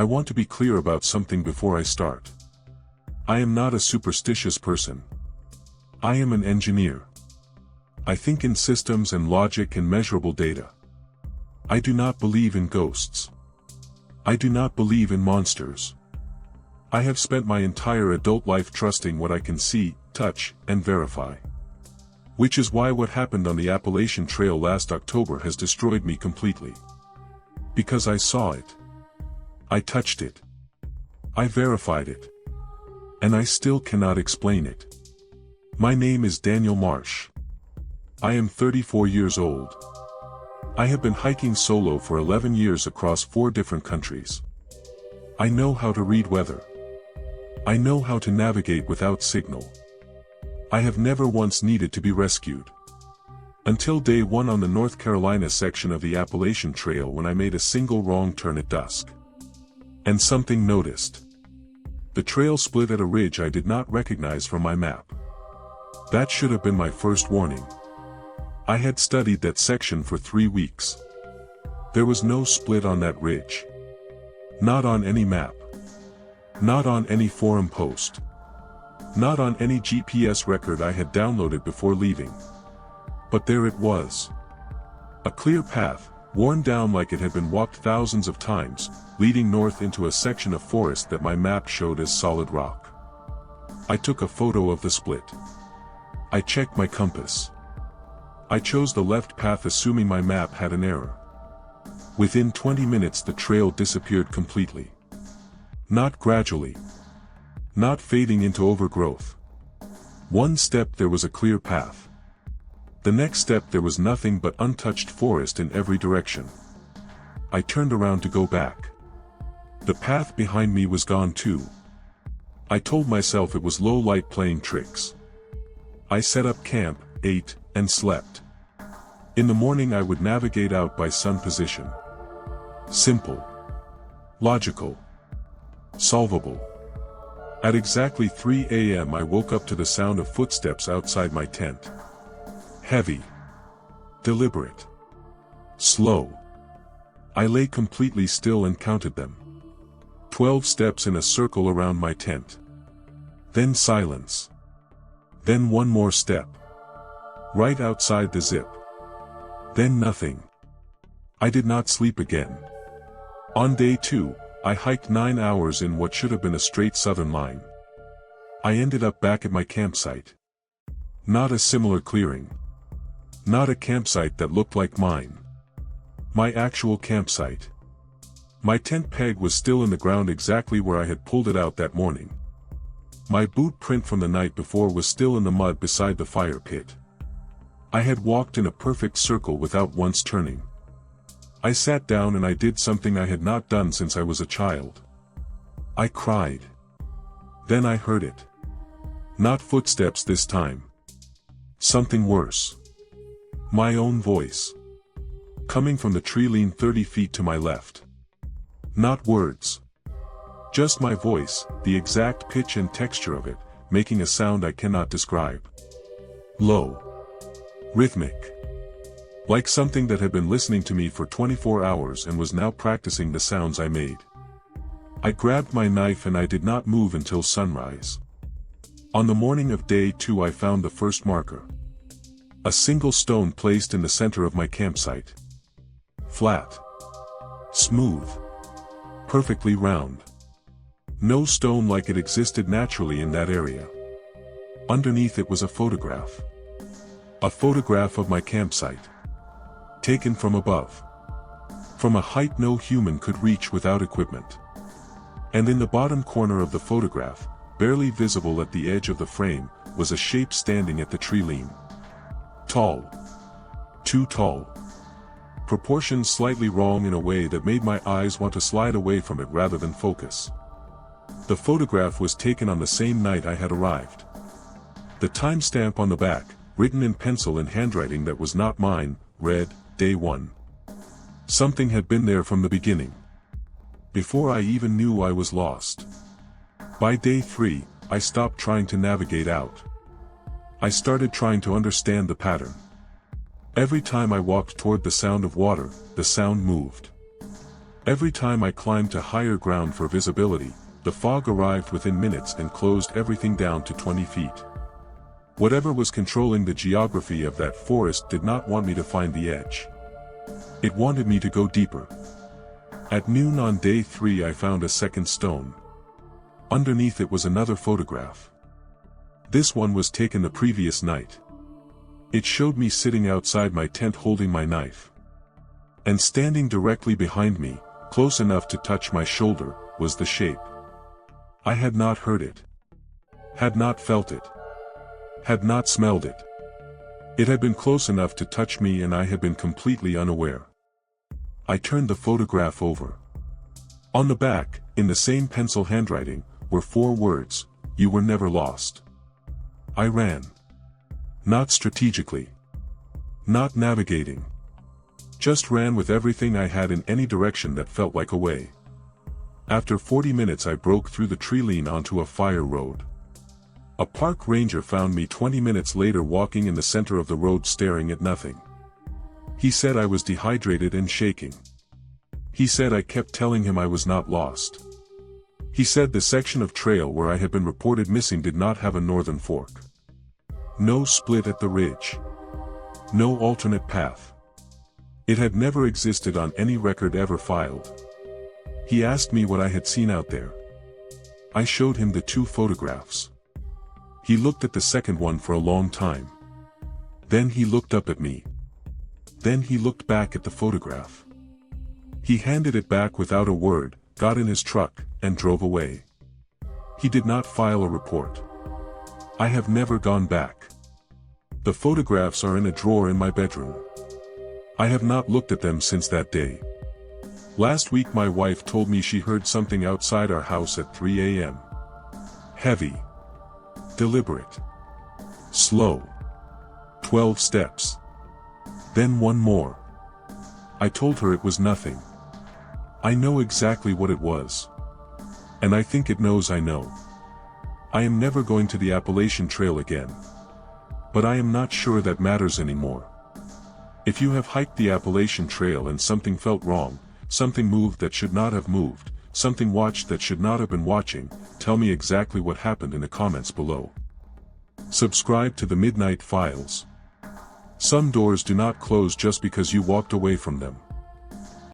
I want to be clear about something before I start. I am not a superstitious person. I am an engineer. I think in systems and logic and measurable data. I do not believe in ghosts. I do not believe in monsters. I have spent my entire adult life trusting what I can see, touch, and verify. Which is why what happened on the Appalachian Trail last October has destroyed me completely. Because I saw it. I touched it. I verified it. And I still cannot explain it. My name is Daniel Marsh. I am 34 years old. I have been hiking solo for 11 years across 4 different countries. I know how to read weather. I know how to navigate without signal. I have never once needed to be rescued. Until day 1 on the North Carolina section of the Appalachian Trail when I made a single wrong turn at dusk. And something noticed. The trail split at a ridge I did not recognize from my map. That should have been my first warning. I had studied that section for 3 weeks. There was no split on that ridge. Not on any map. Not on any forum post. Not on any GPS record I had downloaded before leaving. But there it was. A clear path, worn down like it had been walked thousands of times, leading north into a section of forest that my map showed as solid rock. I took a photo of the split. I checked my compass. I chose the left path assuming my map had an error. Within 20 minutes the trail disappeared completely. Not gradually. Not fading into overgrowth. One step there was a clear path. The next step there was nothing but untouched forest in every direction. I turned around to go back. The path behind me was gone too. I told myself it was low light playing tricks. I set up camp, ate, and slept. In the morning I would navigate out by sun position. Simple. Logical. Solvable. At exactly 3 a.m. I woke up to the sound of footsteps outside my tent. Heavy. Deliberate. Slow. I lay completely still and counted them. 12 steps in a circle around my tent. Then silence. Then one more step. Right outside the zip. Then nothing. I did not sleep again. On day 2, I hiked 9 hours in what should have been a straight southern line. I ended up back at my campsite. Not a similar clearing. Not a campsite that looked like mine. My actual campsite. My tent peg was still in the ground exactly where I had pulled it out that morning. My boot print from the night before was still in the mud beside the fire pit. I had walked in a perfect circle without once turning. I sat down and I did something I had not done since I was a child. I cried. Then I heard it. Not footsteps this time. Something worse. My own voice. Coming from the Treeline 30 feet to my left. Not words. Just my voice, the exact pitch and texture of it, making a sound I cannot describe. Low. Rhythmic. Like something that had been listening to me for 24 hours and was now practicing the sounds I made. I grabbed my knife and I did not move until sunrise. On the morning of day 2 I found the first marker. A single stone placed in the center of my campsite. Flat. Smooth. Perfectly round. No stone like it existed naturally in that area. Underneath it was a photograph. A photograph of my campsite. Taken from above. From a height no human could reach without equipment. And in the bottom corner of the photograph, barely visible at the edge of the frame, was a shape standing at the Treeline. Tall. Too tall. Proportions slightly wrong in a way that made my eyes want to slide away from it rather than focus. The photograph was taken on the same night I had arrived. The timestamp on the back, written in pencil in handwriting that was not mine, read, Day 1. Something had been there from the beginning. Before I even knew I was lost. By day 3, I stopped trying to navigate out. I started trying to understand the pattern. Every time I walked toward the sound of water, the sound moved. Every time I climbed to higher ground for visibility, the fog arrived within minutes and closed everything down to 20 feet. Whatever was controlling the geography of that forest did not want me to find the edge. It wanted me to go deeper. At noon on day 3 I found a second stone. Underneath it was another photograph. This one was taken the previous night. It showed me sitting outside my tent holding my knife. And standing directly behind me, close enough to touch my shoulder, was the shape. I had not heard it. Had not felt it. Had not smelled it. It had been close enough to touch me and I had been completely unaware. I turned the photograph over. On the back, in the same pencil handwriting, were 4 words: "You were never lost." I ran. Not strategically. Not navigating. Just ran with everything I had in any direction that felt like a way. After 40 minutes I broke through the Treeline onto a fire road. A park ranger found me 20 minutes later walking in the center of the road staring at nothing. He said I was dehydrated and shaking. He said I kept telling him I was not lost. He said the section of trail where I had been reported missing did not have a northern fork. No split at the ridge. No alternate path. It had never existed on any record ever filed. He asked me what I had seen out there. I showed him the 2 photographs. He looked at the second one for a long time. Then he looked up at me. Then he looked back at the photograph. He handed it back without a word, got in his truck, and drove away. He did not file a report. I have never gone back. The photographs are in a drawer in my bedroom. I have not looked at them since that day. Last week my wife told me she heard something outside our house at 3 a.m. Heavy. Deliberate. Slow. 12 steps. Then one more. I told her it was nothing. I know exactly what it was. And I think it knows I know. I am never going to the Appalachian Trail again. But I am not sure that matters anymore. If you have hiked the Appalachian Trail and something felt wrong, something moved that should not have moved, something watched that should not have been watching, tell me exactly what happened in the comments below. Subscribe to the Midnight Files. Some doors do not close just because you walked away from them.